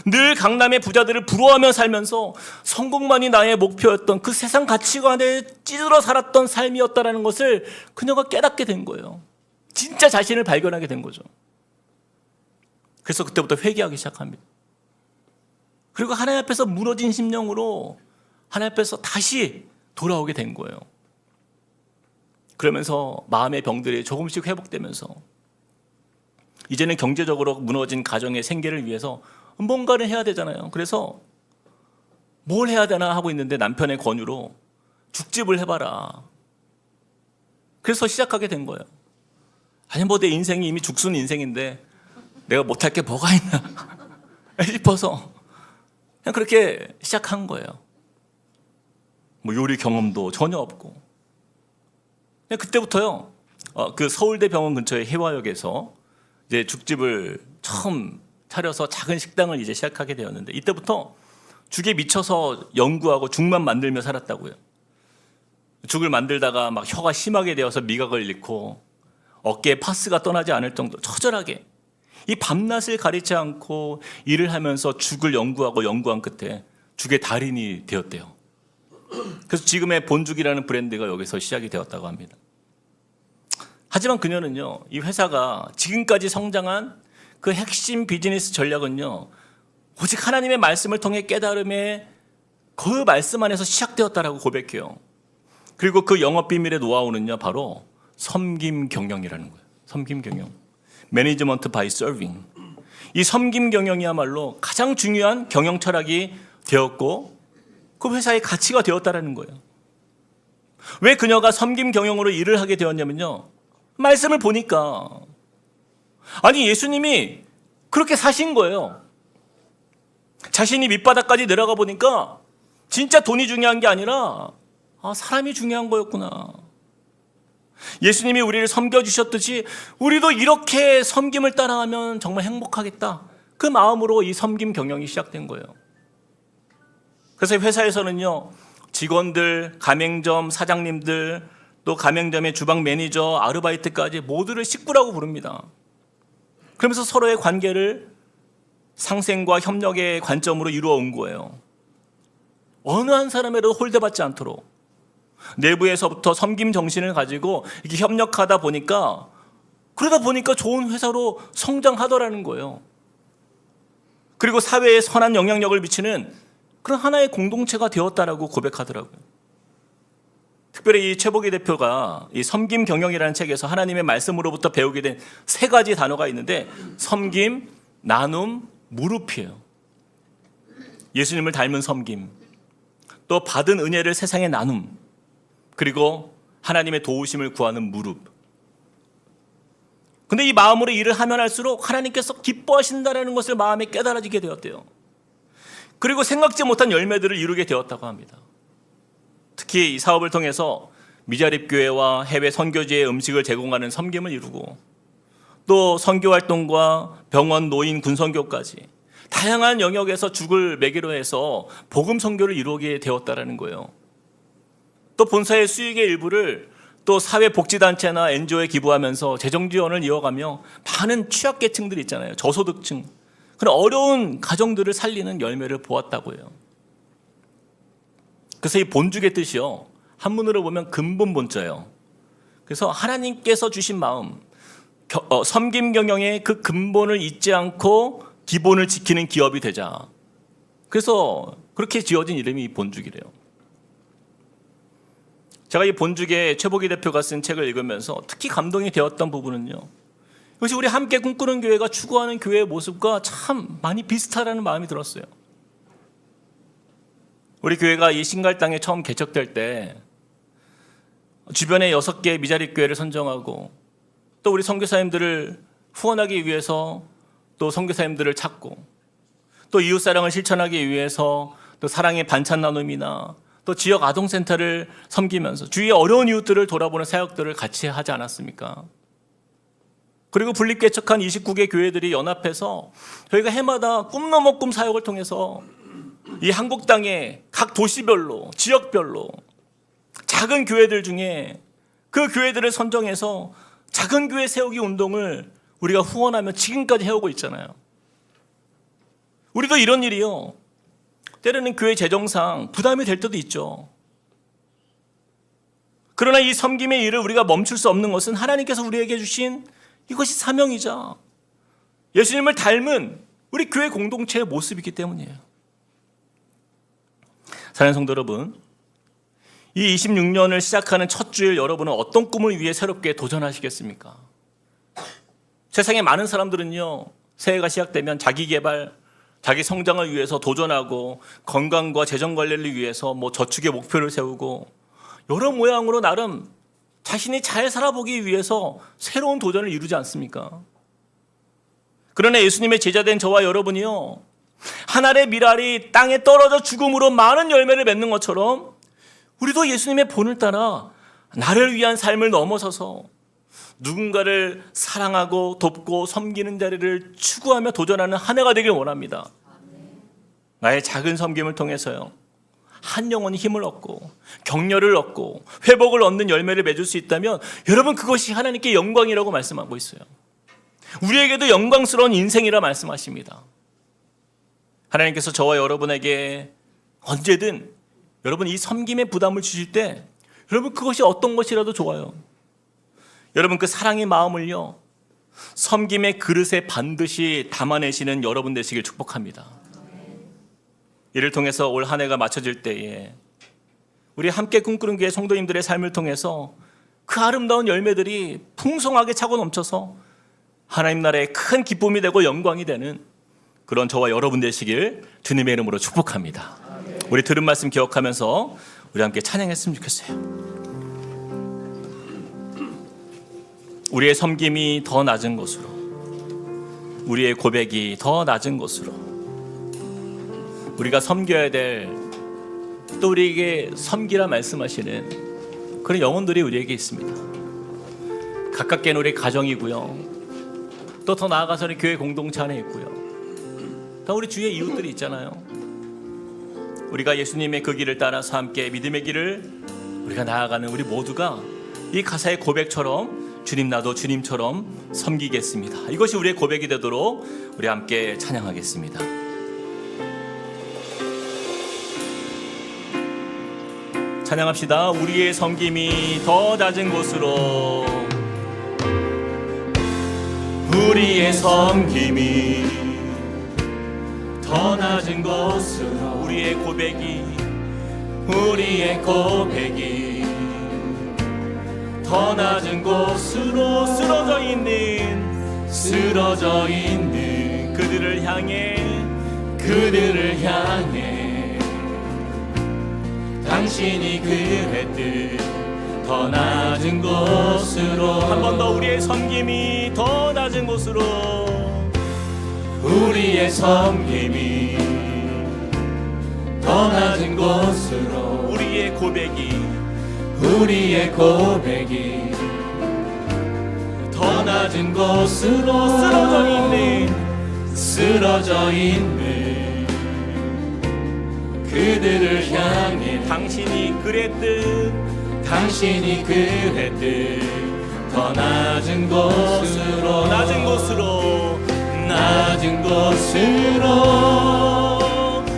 늘 강남의 부자들을 부러워하며 살면서 성공만이 나의 목표였던 그 세상 가치관에 찌들어 살았던 삶이었다라는 것을 그녀가 깨닫게 된 거예요. 진짜 자신을 발견하게 된 거죠. 그래서 그때부터 회개하기 시작합니다. 그리고 하나님 앞에서 무너진 심령으로 하나님 앞에서 다시 돌아오게 된 거예요. 그러면서 마음의 병들이 조금씩 회복되면서 이제는 경제적으로 무너진 가정의 생계를 위해서 뭔가를 해야 되잖아요. 그래서 뭘 해야 되나 하고 있는데 남편의 권유로 죽집을 해봐라. 그래서 시작하게 된 거예요. 아니 뭐 내 인생이 이미 죽순 인생인데 내가 못할 게 뭐가 있나 싶어서 그냥 그렇게 시작한 거예요. 뭐 요리 경험도 전혀 없고. 그때부터요, 그 서울대 병원 근처의 해화역에서 이제 죽집을 처음 차려서 작은 식당을 이제 시작하게 되었는데 이때부터 죽에 미쳐서 연구하고 죽만 만들며 살았다고요. 죽을 만들다가 막 혀가 심하게 되어서 미각을 잃고 어깨에 파스가 떠나지 않을 정도 처절하게 이 밤낮을 가리지 않고 일을 하면서 죽을 연구하고 연구한 끝에 죽의 달인이 되었대요. 그래서 지금의 본죽이라는 브랜드가 여기서 시작이 되었다고 합니다. 하지만 그녀는요, 이 회사가 지금까지 성장한 그 핵심 비즈니스 전략은요, 오직 하나님의 말씀을 통해 깨달음에 그 말씀 안에서 시작되었다라고 고백해요. 그리고 그 영업 비밀의 노하우는요, 바로 섬김 경영이라는 거예요. 섬김 경영. 매니지먼트 바이 서빙. 이 섬김 경영이야말로 가장 중요한 경영 철학이 되었고 그 회사의 가치가 되었다라는 거예요. 왜 그녀가 섬김 경영으로 일을 하게 되었냐면요, 말씀을 보니까 아니 예수님이 그렇게 사신 거예요. 자신이 밑바닥까지 내려가 보니까 진짜 돈이 중요한 게 아니라 사람이 중요한 거였구나. 예수님이 우리를 섬겨주셨듯이 우리도 이렇게 섬김을 따라하면 정말 행복하겠다. 그 마음으로 이 섬김 경영이 시작된 거예요. 그래서 회사에서는요, 직원들, 가맹점 사장님들, 또 가맹점의 주방 매니저, 아르바이트까지 모두를 식구라고 부릅니다. 그러면서 서로의 관계를 상생과 협력의 관점으로 이루어 온 거예요. 어느 한 사람에도 홀대받지 않도록 내부에서부터 섬김 정신을 가지고 이렇게 협력하다 보니까 그러다 보니까 좋은 회사로 성장하더라는 거예요. 그리고 사회에 선한 영향력을 미치는 그런 하나의 공동체가 되었다라고 고백하더라고요. 특별히 이 최복희 대표가 이 섬김 경영이라는 책에서 하나님의 말씀으로부터 배우게 된 세 가지 단어가 있는데 섬김, 나눔, 무릎이에요. 예수님을 닮은 섬김, 또 받은 은혜를 세상에 나눔, 그리고 하나님의 도우심을 구하는 무릎. 근데 이 마음으로 일을 하면 할수록 하나님께서 기뻐하신다는 것을 마음에 깨달아지게 되었대요. 그리고 생각지 못한 열매들을 이루게 되었다고 합니다. 특히 이 사업을 통해서 미자립교회와 해외 선교지에 음식을 제공하는 섬김을 이루고 또 선교활동과 병원, 노인, 군선교까지 다양한 영역에서 죽을 매개로 해서 복음 선교를 이루게 되었다는 거예요. 또 본사의 수익의 일부를 또 사회복지단체나 NGO에 기부하면서 재정지원을 이어가며 많은 취약계층들 있잖아요. 저소득층. 그런 어려운 가정들을 살리는 열매를 보았다고 해요. 그래서 이 본죽의 뜻이요, 한문으로 보면 근본본자예요. 그래서 하나님께서 주신 마음, 섬김 경영의 그 근본을 잊지 않고 기본을 지키는 기업이 되자. 그래서 그렇게 지어진 이름이 본죽이래요. 제가 이 본죽의 최복희 대표가 쓴 책을 읽으면서 특히 감동이 되었던 부분은요, 이것이 우리 함께 꿈꾸는 교회가 추구하는 교회의 모습과 참 많이 비슷하다는 마음이 들었어요. 우리 교회가 이 신갈 땅에 처음 개척될 때 주변에 6개의 미자립 교회를 선정하고 또 우리 선교사님들을 후원하기 위해서 또 선교사님들을 찾고 또 이웃사랑을 실천하기 위해서 또 사랑의 반찬 나눔이나 또 지역 아동센터를 섬기면서 주위의 어려운 이웃들을 돌아보는 사역들을 같이 하지 않았습니까? 그리고 분립개척한 29개 교회들이 연합해서 저희가 해마다 꿈 넘어 꿈 사역을 통해서 이 한국 땅의 각 도시별로, 지역별로 작은 교회들 중에 그 교회들을 선정해서 작은 교회 세우기 운동을 우리가 후원하며 지금까지 해오고 있잖아요. 우리도 이런 일이요, 때로는 교회 재정상 부담이 될 때도 있죠. 그러나 이 섬김의 일을 우리가 멈출 수 없는 것은 하나님께서 우리에게 주신 이것이 사명이자 예수님을 닮은 우리 교회 공동체의 모습이기 때문이에요. 사랑하는 성도 여러분, 이 26년을 시작하는 첫 주일 여러분은 어떤 꿈을 위해 새롭게 도전하시겠습니까? 세상에 많은 사람들은요, 새해가 시작되면 자기 개발, 자기 성장을 위해서 도전하고 건강과 재정 관리를 위해서 저축의 목표를 세우고 여러 모양으로 나름 자신이 잘 살아보기 위해서 새로운 도전을 이루지 않습니까? 그러나 예수님의 제자된 저와 여러분이요, 하늘의 밀알이 땅에 떨어져 죽음으로 많은 열매를 맺는 것처럼 우리도 예수님의 본을 따라 나를 위한 삶을 넘어서서 누군가를 사랑하고 돕고 섬기는 자리를 추구하며 도전하는 한 해가 되길 원합니다. 나의 작은 섬김을 통해서요, 한 영혼이 힘을 얻고 격려를 얻고 회복을 얻는 열매를 맺을 수 있다면 여러분, 그것이 하나님께 영광이라고 말씀하고 있어요. 우리에게도 영광스러운 인생이라 말씀하십니다. 하나님께서 저와 여러분에게 언제든 여러분 이 섬김의 부담을 주실 때 여러분 그것이 어떤 것이라도 좋아요. 여러분 그 사랑의 마음을요, 섬김의 그릇에 반드시 담아내시는 여러분 되시길 축복합니다. 이를 통해서 올 한 해가 맞춰질 때에 우리 함께 꿈꾸는 교회 성도님들의 삶을 통해서 그 아름다운 열매들이 풍성하게 차고 넘쳐서 하나님 나라의 큰 기쁨이 되고 영광이 되는 그런 저와 여러분 되시길 주님의 이름으로 축복합니다. 우리 들은 말씀 기억하면서 우리 함께 찬양했으면 좋겠어요. 우리의 섬김이 더 낮은 곳으로, 우리의 고백이 더 낮은 곳으로, 우리가 섬겨야 될, 또 우리에게 섬기라 말씀하시는 그런 영혼들이 우리에게 있습니다. 가깝게는 우리 가정이고요, 또 더 나아가서는 교회 공동체 안에 있고요, 다 우리 주위에 이웃들이 있잖아요. 우리가 예수님의 그 길을 따라서 함께 믿음의 길을 우리가 나아가는 우리 모두가 이 가사의 고백처럼 주님 나도 주님처럼 섬기겠습니다. 이것이 우리의 고백이 되도록 우리 함께 찬양하겠습니다. 찬양합시다. 우리의 섬김이 더 낮은 곳으로, 우리의 섬김이 더 낮은 곳으로, 우리의 고백이 더 낮은 곳으로 쓰러져 있는 그들을 향해 당신이 그랬듯 더 낮은 곳으로, 한 번 더 우리의 섬김이 더 낮은 곳으로, 우리의 섬김이 더 낮은 곳으로, 우리의 고백이 더 낮은 곳으로 쓰러져 있는 그들을 향해 당신이 그랬듯 더 낮은 곳으로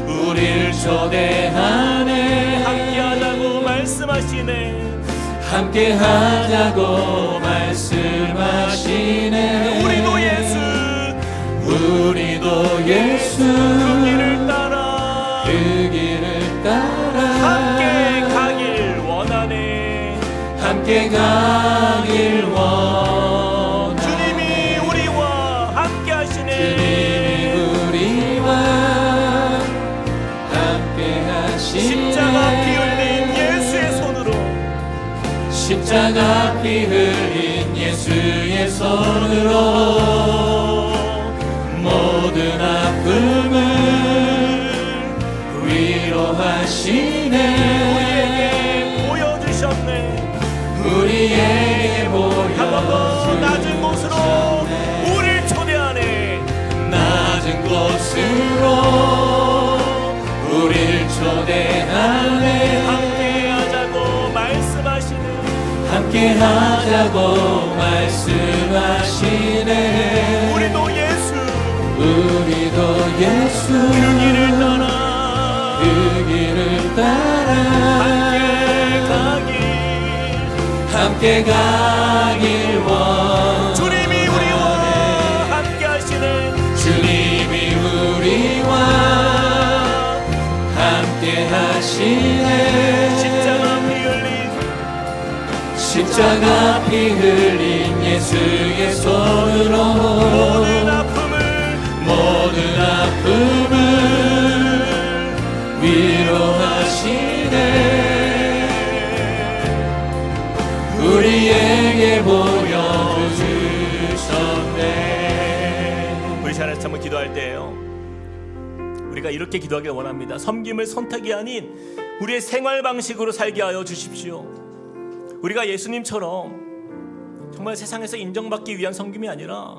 우릴 초대하네. 함께하자고 말씀하시네. 우리도 예수 그 길을 따라 함께 가길 원하네. 주님이 우리와 함께 하시네. 십자가 피 흘린 예수의 손으로 모든 아픔을 위로하시네. 우리에게 보여주셨네. 한 번 더 낮은 곳으로 우릴 초대하네. 함께하자고 말씀하시네. 우리도 예수 그 길을 따라 함께 가길 원. 주님이 우리와 함께 하시네. 십자가 피 흘린 예수의 손으로 모든 아픔을 위로하시네. 우리에게 보여주셨네. 우리 자리에서 한번 기도할 때예요, 우리가 이렇게 기도하길 원합니다. 섬김을 선택이 아닌 우리의 생활 방식으로 살게 하여 주십시오. 우리가 예수님처럼 정말 세상에서 인정받기 위한 섬김이 아니라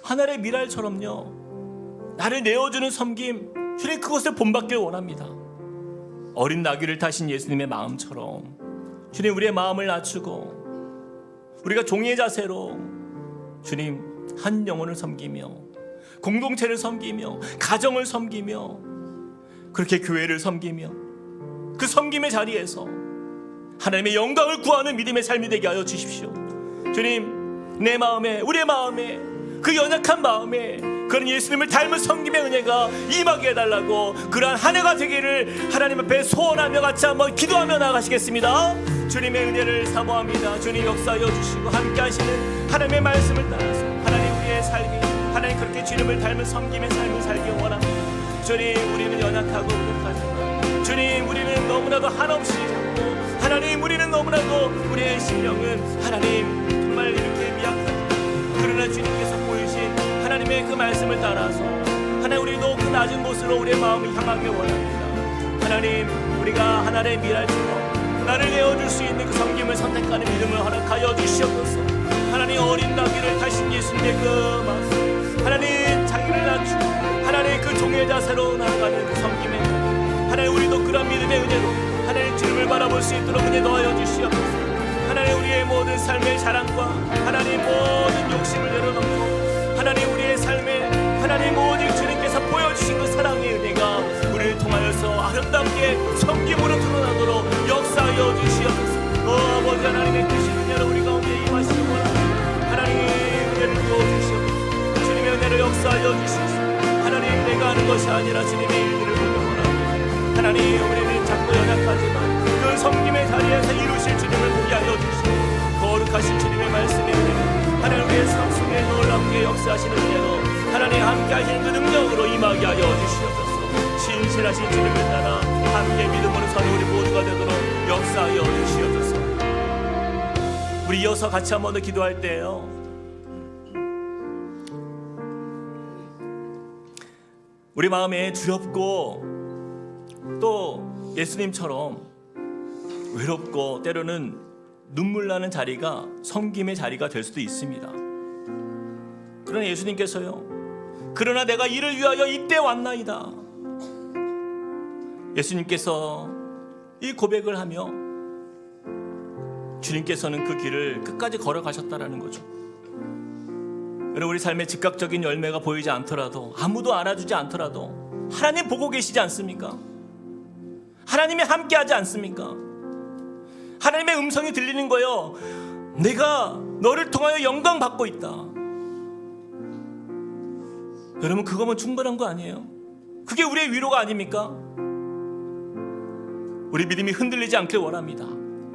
하늘의 미랄처럼요, 나를 내어주는 섬김, 주님 그것을 본받길 원합니다. 어린 나귀를 타신 예수님의 마음처럼 주님 우리의 마음을 낮추고 우리가 종의 자세로 주님 한 영혼을 섬기며 공동체를 섬기며 가정을 섬기며 그렇게 교회를 섬기며 그 섬김의 자리에서 하나님의 영광을 구하는 믿음의 삶이 되게 하여 주십시오. 주님, 내 마음에, 우리의 마음에, 그 연약한 마음에 그런 예수님을 닮은 섬김의 은혜가 임하게 해달라고, 그러한 한 해가 되기를 하나님 앞에 소원하며 같이 한번 기도하며 나가시겠습니다. 주님의 은혜를 사모합니다. 주님 역사하여 주시고 함께 하시는 하나님의 말씀을 따라서 하나님 우리의 삶이 하나님 그렇게 주님을 닮은 섬김의 삶을 살기 원합니다. 주님, 우리는 연약하고 부족하지만 주님 우리는 너무나도 한없이 작고, 하나님 우리는 너무나도 우리의 심령은 하나님 정말 이렇게 미약하고, 그러나 주님께서 보이신 하나님의 그 말씀을 따라서 하나님 우리도 그 낮은 곳으로 우리의 마음을 향하기 원합니다. 하나님, 우리가 하나님의 미랄처럼 나를 내어줄 수 있는 그 섬김을 선택하는 믿음을 허락하여 주시옵소서. 하나님, 어린 나귀를 타신 예수님의 그 마음, 하나님 자기를 낮추고 하나님 그 종의 자세로 나아가는 그 섬김의 은혜, 하나님 우리도 그런 믿음의 은혜로 하나님 주님을 바라볼 수 있도록 은혜 더하여 주시옵소서. 하나님 우리의 모든 삶의 자랑과 하나님 모든 욕심을 내려놓고 하나님 우리의 삶에 하나님 오직 주님께서 보여주신 그 사랑의 은혜가 우리를 통하여서 아름답게 섬김으로 드러나도록 역사하여 주시옵소서. 아버지 하나님의 뜻이 은혜로 우리 가운데 임하시기 원합니다. 하나님 은혜를 부어주시옵소서. 주님의 은혜를 역사하여 주시옵소서. 하나님, 내가 하는 것이 아니라 주님의 일들을 보며 원합니다. 하나님, 우리는 작고 연약하지만 그 섬김의 자리에서 이루실 주님을 보게 하여 주시고, 거룩하신 주님의 말씀의 은혜로 하나님 우리의 삶 속에 놀랍게 역사하시는 은혜로 하나님 함께 하시는 그 능력으로 임하게 하여 주시옵소서. 신실하신 주님을 따라 함께 믿음으로 사는 우리 모두가 되도록 역사하여 주시옵소서. 우리 이어서 같이 한 번 더 기도할 때요, 우리 마음에 두렵고 또 예수님처럼 외롭고 때로는 눈물 나는 자리가 섬김의 자리가 될 수도 있습니다. 그러나 예수님께서요, 그러나 내가 이를 위하여 이때 왔나이다. 예수님께서 이 고백을 하며 주님께서는 그 길을 끝까지 걸어가셨다라는 거죠. 여러분, 우리 삶의 즉각적인 열매가 보이지 않더라도, 아무도 알아주지 않더라도 하나님 보고 계시지 않습니까? 하나님이 함께하지 않습니까? 하나님의 음성이 들리는 거예요. 내가 너를 통하여 영광 받고 있다. 여러분, 그거면 충분한 거 아니에요? 그게 우리의 위로가 아닙니까? 우리 믿음이 흔들리지 않길 원합니다.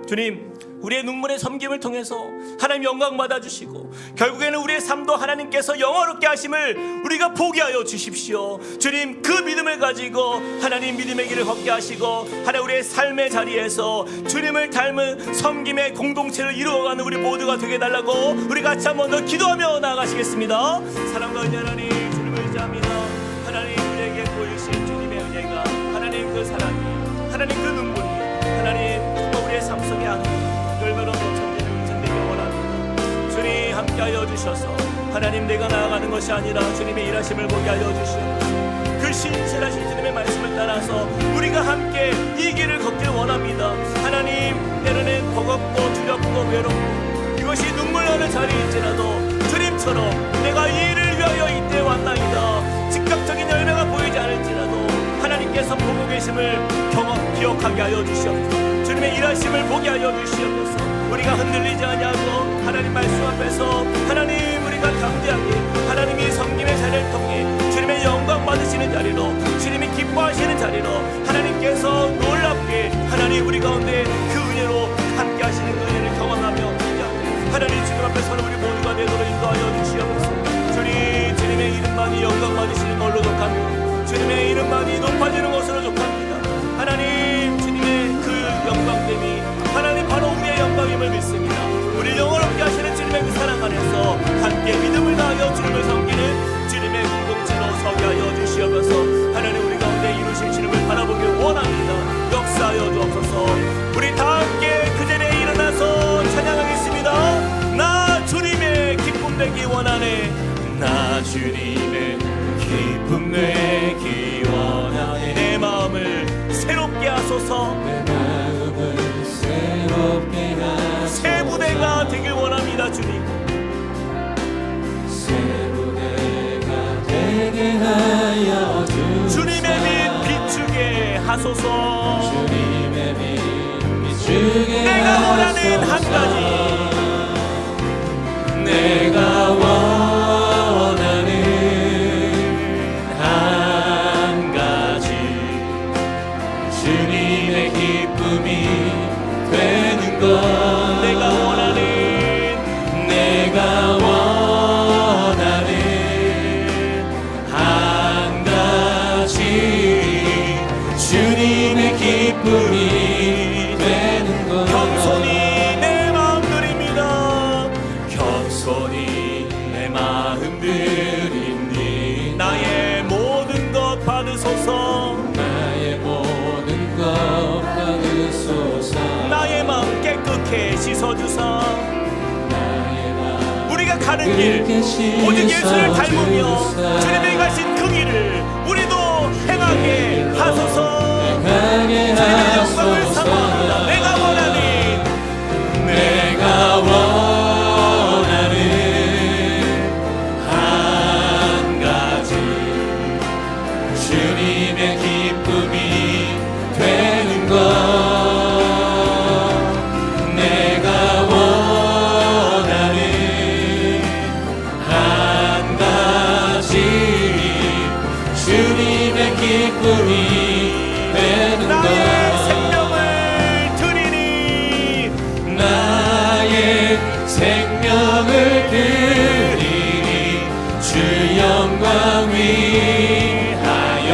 주님, 우리의 눈물의 섬김을 통해서 하나님 영광 받아주시고 결국에는 우리의 삶도 하나님께서 영화롭게 하심을 우리가 보게 하여 주십시오. 주님, 그 믿음을 가지고 하나님 믿음의 길을 걷게 하시고 하나님 우리의 삶의 자리에서 주님을 닮은 섬김의 공동체를 이루어가는 우리 모두가 되게 해달라고 우리 같이 한번 더 기도하며 나아가시겠습니다. 사랑과 은혜 하나님 주님을 의지합니다. 하나님 우리에게 보이신 주님의 은혜가, 하나님 그 사랑이, 하나님 그 눈물이 하나님 우리의 삶 속에 열매로 천대되기 원합니다. 주님 함께하여 주셔서 하나님 내가 나아가는 것이 아니라 주님의 일하심을 보게 하여 주시옵소서. 그 신실하신 주님의 말씀을 따라서 우리가 함께 이 길을 걷길 원합니다. 하나님, 때로는 버겁고 두렵고 외롭고 이것이 눈물 나는 자리일지라도 주님처럼 내가 이 일을 위하여 이때 왔나이다. 즉각적인 열매가 보이지 않을지라도 하나님께서 보고 계심을 기억하게 하여 주시옵소서. 주님의 일하심을 보게 하여 주시옵소서. 우리가 흔들리지 아니하고 하나님 말씀 앞에서 하나님 우리가 담대하게 하나님이 섬김의 자리를 통해 주님의 영광 받으시는 자리로, 주님이 기뻐하시는 자리로 하나님께서 놀랍게 하나님 우리 가운데 그 은혜로 함께 하시는 그 은혜를 경험하며 하나님 주님 앞에서는 우리 모두가 되도록 인도하여 주시옵소서. 주님의 이름만이 영광 받으시는 걸로 족하며 주님의 이름만이 높아지는 것으로 족합니다. 하나님 주님의 그 영광됨이 하나님 바로 우리의 영광임을 믿습니다. 우리 영원롭게 하시는 주님의 그 사랑 안에서 함께 믿음을 다하여 주님을 섬기는 주님의 공동체로 서게 하여 주시옵소서. 하나님 우리 가운데 이루실 주님을 바라보길 원합니다. 역사하여 주옵소서. 우리 다 원합니다. 주님 주님의 빛 비추게 하소서. 주님의 빛 비추게 내가 원하는 한 가지, 내가 원하는 한 가지, 주님의 기쁨이 되는 것. 내가 원하는 한 가지, 주님의 기쁨이 되는 것. 겸손히 내 마음 드립니다. 겸손히 내 마음 드립니. 나의 모든 것 받으소서. 나의 모든 것 받으소서. 나의 마음 깨끗게 씻어주사. 나의 마음 우리가 가는 길 오직 예수를 닮으며 주님이 가신 그 길을 우리도 행하게 하소서. 행하게 주님의 영광을 하소서. 사모합니다. 내가 원하는 한 가지, 주님의 기쁨이 되는 것. 내가 원하는 한 가지, 주님의 기쁨이 되는 것. 나의 생명을 드리니, 나의 생명을 드리니, 주 영광 위하여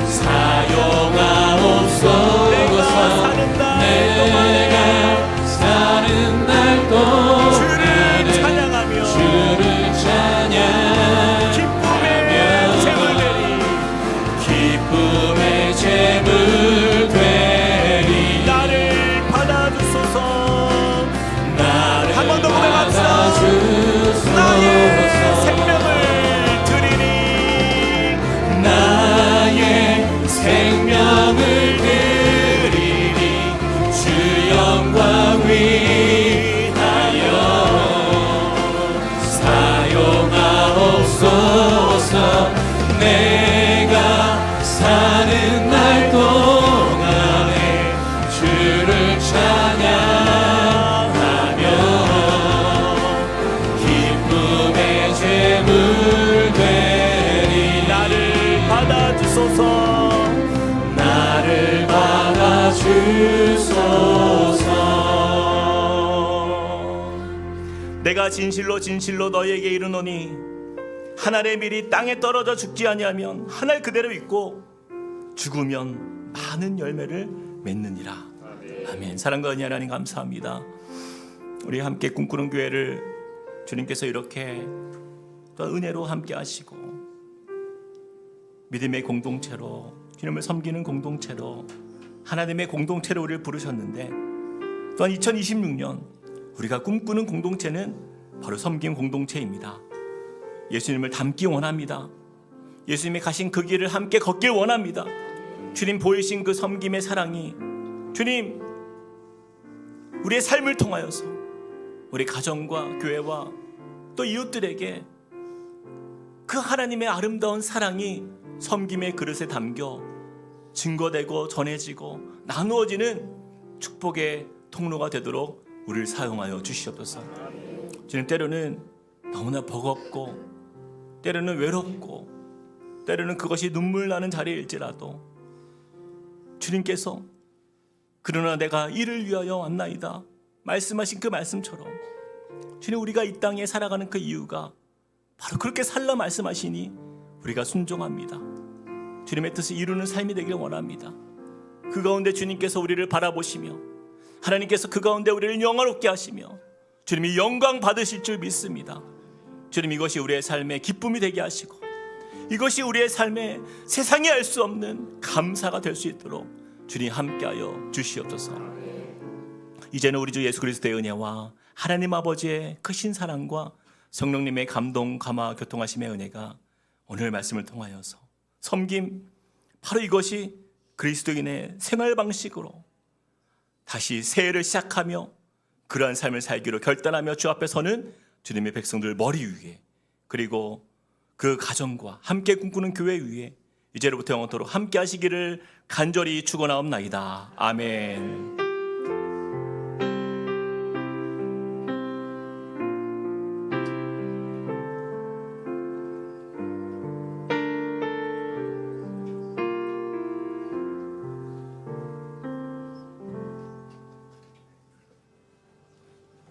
사용하옵소서. 내가 사는 날 동안 주를 찬양하며 주를 찬양, 기쁨의 기쁨의 재물 되리. 나를 받아주소서. 나를 한 번 더 고백합시다. 받아주소서. 나의 생명을 드리니, 나의 생명을 드리니, 주 영광 위하여 사용하옵소서. 내가 사는 날 동안에 주를 찬양하며 기쁨의 재물 되리. 나를 받아주소서. 나를 받아주소서. 내가 진실로 진실로 너희에게 이르노니 한 알의 밀이 땅에 떨어져 죽지 아니하면 한 알 그대로 있고 죽으면 많은 열매를 맺느니라. 아멘. 사랑과 은혜 하나님 감사합니다. 우리 함께 꿈꾸는 교회를 주님께서 이렇게 또 은혜로 함께 하시고 믿음의 공동체로, 주님을 섬기는 공동체로, 하나님의 공동체로 우리를 부르셨는데, 또한 2026년 우리가 꿈꾸는 공동체는 바로 섬김 공동체입니다. 예수님을 닮기 원합니다. 예수님이 가신 그 길을 함께 걷길 원합니다. 주님 보이신 그 섬김의 사랑이, 주님 우리의 삶을 통하여서 우리 가정과 교회와 또 이웃들에게 그 하나님의 아름다운 사랑이 섬김의 그릇에 담겨 증거되고 전해지고 나누어지는 축복의 통로가 되도록 우리를 사용하여 주시옵소서. 주님, 때로는 너무나 버겁고 때로는 외롭고 때로는 그것이 눈물 나는 자리일지라도 주님께서 그러나 내가 이를 위하여 왔나이다 말씀하신 그 말씀처럼, 주님 우리가 이 땅에 살아가는 그 이유가 바로 그렇게 살라 말씀하시니 우리가 순종합니다. 주님의 뜻을 이루는 삶이 되기를 원합니다. 그 가운데 주님께서 우리를 바라보시며 하나님께서 그 가운데 우리를 영화롭게 하시며 주님이 영광 받으실 줄 믿습니다. 주님, 이것이 우리의 삶의 기쁨이 되게 하시고 이것이 우리의 삶에 세상이 알 수 없는 감사가 될 수 있도록 주님 함께하여 주시옵소서. 이제는 우리 주 예수 그리스도의 은혜와 하나님 아버지의 크신 사랑과 성령님의 감동, 감화, 교통하심의 은혜가 오늘 말씀을 통하여서 섬김, 바로 이것이 그리스도인의 생활 방식으로 다시 새해를 시작하며 그러한 삶을 살기로 결단하며 주 앞에 서는 주님의 백성들 머리 위에, 그리고 그 가정과 함께 꿈꾸는 교회 위에 이제로부터 영원토록 함께 하시기를 간절히 축원하옵나이다. 아멘.